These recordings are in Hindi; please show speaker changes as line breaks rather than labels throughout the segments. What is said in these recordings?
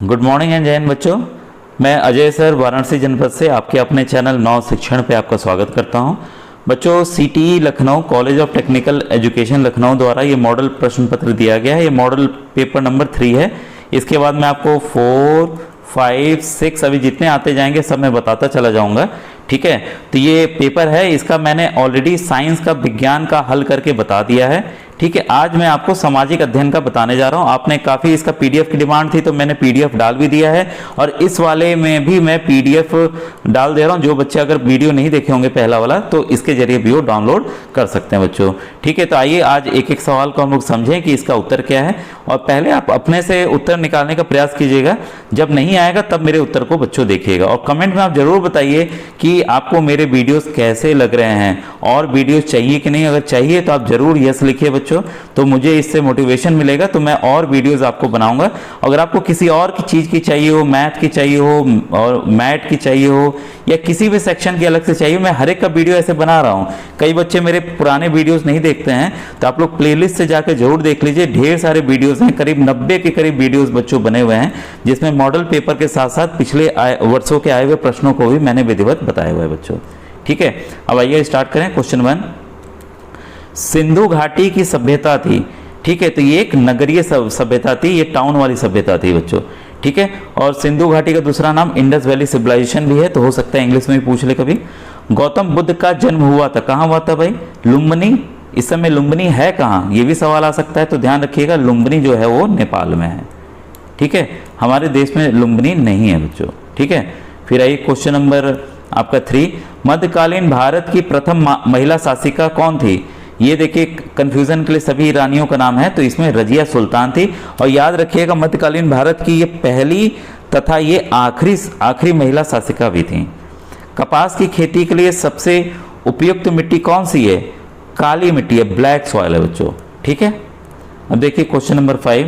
गुड मॉर्निंग एंड जय हिंद बच्चों। मैं अजय सर वाराणसी जनपद से आपके अपने चैनल नव शिक्षण पे आपका स्वागत करता हूं। बच्चों, CTE Lucknow college of technical education Lucknow द्वारा ये मॉडल प्रश्न पत्र दिया गया है। ये मॉडल पेपर नंबर 3 है। इसके बाद मैं आपको 4, 5, 6 अभी जितने आते जाएंगे सब मैं बताता चला जाऊंगा। ठीक है, तो ये पेपर है, इसका मैंने ऑलरेडी साइंस का विज्ञान का हल करके बता दिया है। ठीक है, आज मैं आपको सामाजिक अध्ययन का बताने जा रहा हूं। आपने काफी इसका पीडीएफ की डिमांड थी तो मैंने पीडीएफ डाल भी दिया है, और इस वाले में भी मैं पीडीएफ डाल दे रहा हूं। जो बच्चे अगर वीडियो नहीं देखे होंगे पहला वाला तो इसके जरिए भी वो डाउनलोड कर सकते हैं बच्चों। ठीक है, तो आइए आज एक एक सवाल को हम लोग समझें कि इसका उत्तर क्या है, और पहले आप अपने से उत्तर निकालने का प्रयास कीजिएगा। जब नहीं आएगा तब मेरे उत्तर को बच्चों देखिएगा, और कमेंट में आप जरूर बताइए कि आपको मेरे वीडियोस कैसे लग रहे हैं, और वीडियोस चाहिए कि नहीं। अगर चाहिए तो आप जरूर यस लिखिए बच्चों, तो मुझे इससे मोटिवेशन मिलेगा, तो मैं और वीडियोस आपको बनाऊंगा। अगर आपको किसी और की चीज की चाहिए हो, मैथ की चाहिए हो और मैथ की चाहिए हो, या किसी भी सेक्शन की अलग से चाहिए, मैं हर एक का वीडियो ऐसे बना रहा हूं। कई बच्चे मेरे पुराने वीडियोस नहीं देखते हैं, तो आप लोग प्लेलिस्ट से जाकर जरूर देख लीजिए। ढेर सारे वीडियोस हैं, करीब 90 के करीब वीडियोस बच्चों बने हुए हैं, जिसमें मॉडल पेपर के साथ साथ पिछले वर्षों के आए हुए प्रश्नों को भी मैंने विधिवत बताया हुआ है बच्चों। ठीक है, अब आइए स्टार्ट करें। क्वेश्चन 1, सिंधु घाटी की सभ्यता थी। ठीक है, तो ये एक नगरीय सभ्यता थी, ये टाउन वाली सभ्यता थी बच्चों। ठीक है, और सिंधु घाटी का दूसरा नाम इंडस वैली सिविलाइजेशन भी है, तो हो सकता है इंग्लिश में भी पूछ ले कभी। गौतम बुद्ध का जन्म हुआ था, कहाँ हुआ था भाई? लुम्बिनी। इस समय लुम्बिनी है कहाँ, ये भी सवाल आ सकता है, तो ध्यान रखिएगा लुम्बिनी जो है वो नेपाल में है। ठीक है, हमारे देश में लुम्बिनी नहीं है बच्चों। ठीक है, फिर आइए क्वेश्चन नंबर आपका 3, मध्यकालीन भारत की प्रथम महिला शासिका कौन थी? ये देखिए कंफ्यूजन के लिए सभी रानियों का नाम है, तो इसमें रजिया सुल्तान थी। और याद रखिएगा मध्यकालीन भारत की ये पहली तथा ये आखिरी महिला शासिका भी थी। कपास की खेती के लिए सबसे उपयुक्त मिट्टी कौन सी है? काली मिट्टी है, ब्लैक सॉइल है बच्चों। ठीक है, अब देखिए क्वेश्चन नंबर 5,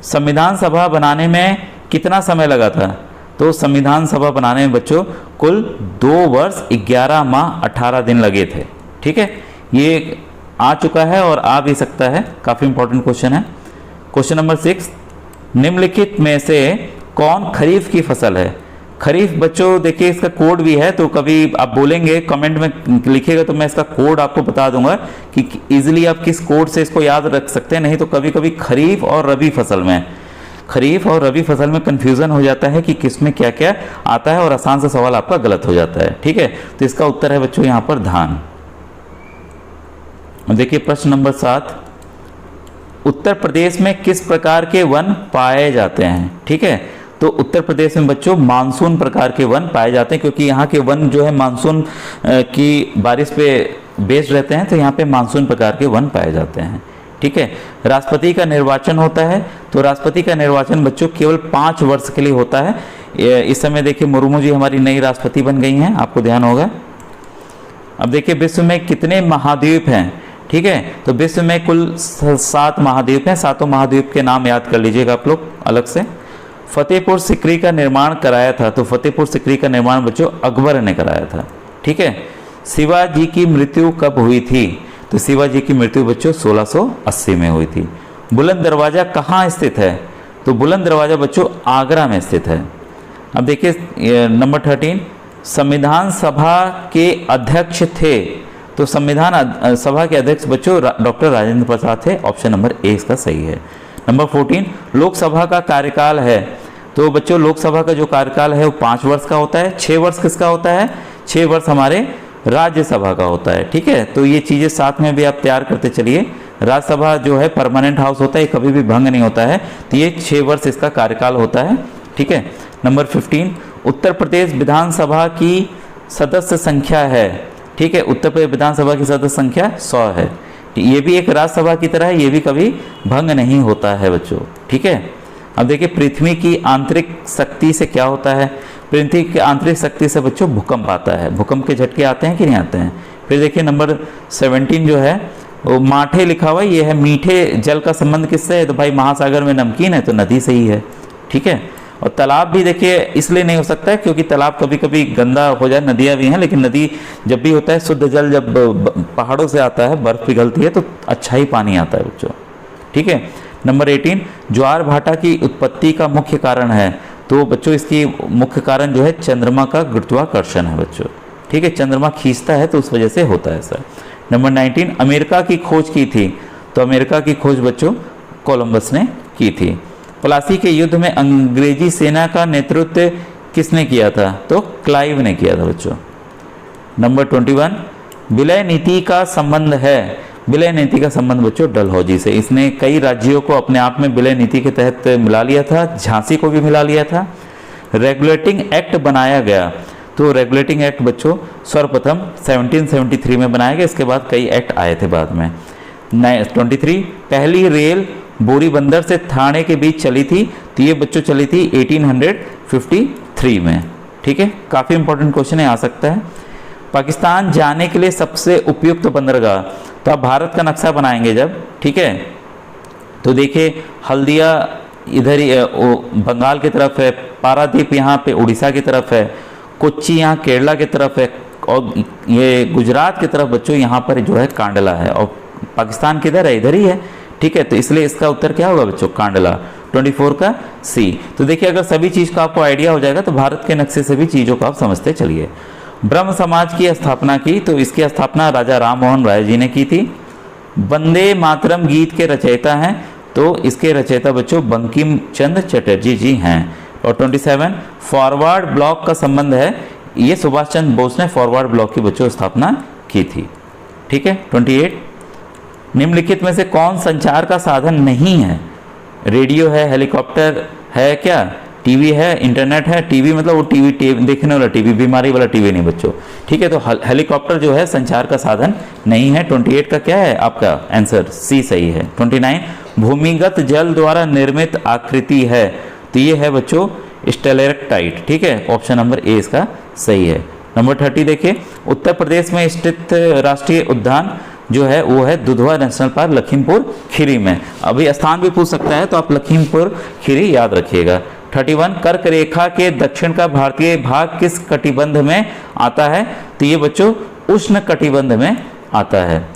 संविधान सभा बनाने में कितना समय लगा था? तो संविधान सभा बनाने में बच्चों कुल 2 वर्ष 11 माह 18 दिन लगे थे। ठीक है, ये आ चुका है और आ भी सकता है, काफी इंपॉर्टेंट क्वेश्चन है। क्वेश्चन नंबर 6, निम्नलिखित में से कौन खरीफ की फसल है? खरीफ बच्चों देखिए इसका कोड भी है, तो कभी आप बोलेंगे कमेंट में लिखिएगा तो मैं इसका कोड आपको बता दूंगा कि इजीली आप किस कोड से इसको याद रख सकते हैं। नहीं तो कभी कभी खरीफ और रबी फसल में कंफ्यूजन हो जाता है कि किसमें क्या क्या आता है, और आसान सा सवाल आपका गलत हो जाता है। ठीक है, तो इसका उत्तर है बच्चों यहाँ पर धान। देखिए प्रश्न नंबर 7, उत्तर प्रदेश में किस प्रकार के वन पाए जाते हैं? ठीक है, तो उत्तर प्रदेश में बच्चों मानसून प्रकार के वन पाए जाते हैं, क्योंकि यहाँ के वन जो है मानसून की बारिश पे बेस्ड रहते हैं, तो यहाँ पे मानसून प्रकार के वन पाए जाते हैं। ठीक है, राष्ट्रपति का निर्वाचन होता है, तो राष्ट्रपति का निर्वाचन बच्चों केवल 5 वर्ष के लिए होता है। इस समय देखिए मुर्मू जी हमारी नई राष्ट्रपति बन गई हैं, आपको ध्यान होगा। अब देखिए विश्व में कितने महाद्वीप हैं? ठीक है, तो विश्व में कुल 7 महाद्वीप हैं। 7 महाद्वीप के नाम याद कर लीजिएगा आप लोग अलग से। फतेहपुर सिकरी का निर्माण कराया था, तो फतेहपुर सिकरी का निर्माण बच्चों अकबर ने कराया था। ठीक है, शिवाजी की मृत्यु कब हुई थी? तो शिवाजी की मृत्यु बच्चों 1680 में हुई थी। बुलंद दरवाजा कहाँ स्थित है? तो बुलंद दरवाजा बच्चों आगरा में स्थित है। अब देखिए नंबर 13, संविधान सभा के अध्यक्ष थे, तो संविधान सभा के अध्यक्ष बच्चों डॉक्टर राजेंद्र प्रसाद थे। ऑप्शन नंबर ए इसका सही है। नंबर 14, लोकसभा का कार्यकाल है, तो बच्चों लोकसभा का जो कार्यकाल है वो 5 वर्ष का होता है। 6 वर्ष किसका होता है? 6 वर्ष हमारे राज्यसभा का होता है। ठीक है, तो ये चीजें साथ में भी आप तैयार करते चलिए। राज्यसभा जो है परमानेंट हाउस होता है, कभी भी भंग नहीं होता है, तो ये 6 वर्ष इसका कार्यकाल होता है। ठीक है, नंबर 15, उत्तर प्रदेश विधानसभा की सदस्य संख्या है। ठीक है, उत्तर प्रदेश विधानसभा की सदस्य संख्या 100 है। ये भी एक राज्यसभा की तरह है, ये भी कभी भंग नहीं होता है बच्चों। ठीक है, अब देखिए पृथ्वी की आंतरिक शक्ति से क्या होता है? पृथ्वी की आंतरिक शक्ति से बच्चों भूकंप आता है। भूकंप के झटके आते हैं कि नहीं आते हैं? फिर देखिए नंबर 17 जो है वो माठे लिखा हुआ है, ये है मीठे जल का संबंध किससे है? तो भाई महासागर में नमकीन है तो नदी से ही है। ठीक है, और तालाब भी देखिए इसलिए नहीं हो सकता है क्योंकि तालाब कभी कभी गंदा हो जाए, नदियाँ भी हैं, लेकिन नदी जब भी होता है शुद्ध जल जब पहाड़ों से आता है, बर्फ पिघलती है तो अच्छा ही पानी आता है बच्चों। ठीक है, नंबर 18, ज्वार भाटा की उत्पत्ति का मुख्य कारण है, तो बच्चों इसकी मुख्य कारण जो है चंद्रमा का गुरुत्वाकर्षण है बच्चों, ठीक है, चंद्रमा खींचता है तो उस वजह से होता है ऐसा। नंबर 19, अमेरिका की खोज की थी, तो अमेरिका की खोज बच्चों कोलंबस ने की थी। प्लासी के युद्ध में अंग्रेजी सेना का नेतृत्व किसने किया था, तो क्लाइव ने किया था बच्चों। नंबर 21, विलय नीति का संबंध है, विलय नीति का संबंध बच्चों डलहौजी से, इसने कई राज्यों को अपने आप में विलय नीति के तहत मिला लिया था, झांसी को भी मिला लिया था। रेगुलेटिंग एक्ट बनाया गया, तो रेगुलेटिंग एक्ट बच्चों सर्वप्रथम 1773 में बनाया गया, इसके बाद कई एक्ट आए थे बाद में। 23, पहली रेल बोरी बंदर से थाने के बीच चली थी, तो ये बच्चों चली थी 1853 में, ठीक है, काफ़ी इंपॉर्टेंट क्वेश्चन है, आ सकता है। पाकिस्तान जाने के लिए सबसे उपयुक्त बंदरगाह, तो आप भारत का नक्शा बनाएंगे जब, ठीक है, तो देखिए हल्दिया इधर ही बंगाल की तरफ है, पारादीप यहाँ पे उड़ीसा की तरफ है, कोच्चि यहाँ केरला की तरफ है, और ये गुजरात की तरफ बच्चों यहाँ पर जो है कांडला है, और पाकिस्तान किधर है, इधर ही है, ठीक है, तो इसलिए इसका उत्तर क्या होगा बच्चों, कांडला। 24 का सी। तो देखिए अगर सभी चीज़ का आपको आइडिया हो जाएगा तो भारत के नक्शे से भी चीज़ों को आप समझते चलिए। ब्रह्म समाज की स्थापना की, तो इसकी स्थापना राजा राम मोहन राय जी ने की थी। वंदे मातरम गीत के रचयिता हैं, तो इसके रचयिता बच्चों बंकिम चंद्र चटर्जी जी हैं। और 27, फॉरवर्ड ब्लॉक का संबंध है, ये सुभाष चंद्र बोस ने फॉरवर्ड ब्लॉक की बच्चों स्थापना की थी, ठीक है। 28, निम्नलिखित में से कौन संचार का साधन नहीं है, रेडियो है, हेलीकॉप्टर है क्या, टीवी है, इंटरनेट है, टीवी मतलब वो टीवी देखने वाला टीवी, बीमारी वाला टीवी नहीं बच्चों, ठीक है, तो हेलीकॉप्टर जो है संचार का साधन नहीं है। 28 का क्या है आपका आंसर, सी सही है। 29, भूमिगत जल द्वारा निर्मित आकृति है, तो ये है बच्चों स्टेलेक्टाइट, ठीक है, ऑप्शन नंबर ए इसका सही है। नंबर 30 देखिए, उत्तर प्रदेश में स्थित राष्ट्रीय उद्यान जो है वो है दुधवा नेशनल पार्क, लखीमपुर खीरी में। अभी स्थान भी पूछ सकता है तो आप लखीमपुर खीरी याद रखिएगा। 31, कर्क रेखा के दक्षिण का भारतीय भाग किस कटिबंध में आता है, तो ये बच्चों उष्ण कटिबंध में आता है।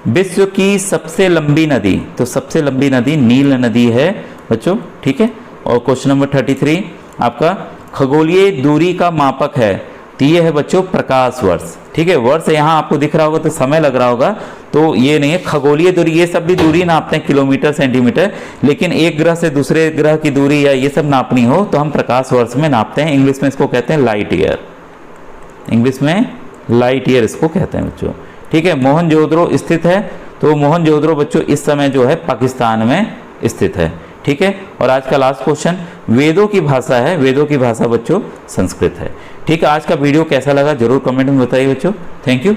विश्व की सबसे लंबी नदी, तो सबसे लंबी नदी नील नदी है बच्चों, ठीक है। और क्वेश्चन नंबर 33 आपका खगोलीय दूरी का मापक है, तो ये है बच्चों प्रकाश वर्ष, ठीक है। वर्ष यहाँ आपको दिख रहा होगा तो समय लग रहा होगा, तो ये नहीं है। खगोलीय दूरी, ये सब भी दूरी नापते हैं किलोमीटर सेंटीमीटर, लेकिन एक ग्रह से दूसरे ग्रह की दूरी या ये सब नापनी हो तो हम प्रकाश वर्ष में नापते हैं। इंग्लिश में इसको कहते हैं लाइट ईयर, इंग्लिश में लाइट ईयर इसको कहते हैं बच्चों, ठीक है। मोहनजोदड़ो स्थित है, तो मोहनजोदड़ो बच्चों इस समय जो है पाकिस्तान में स्थित है, ठीक है। और आज का लास्ट क्वेश्चन, वेदों की भाषा है, वेदों की भाषा बच्चों संस्कृत है, ठीक है। आज का वीडियो कैसा लगा जरूर कमेंट में बताइए बच्चों, थैंक यू।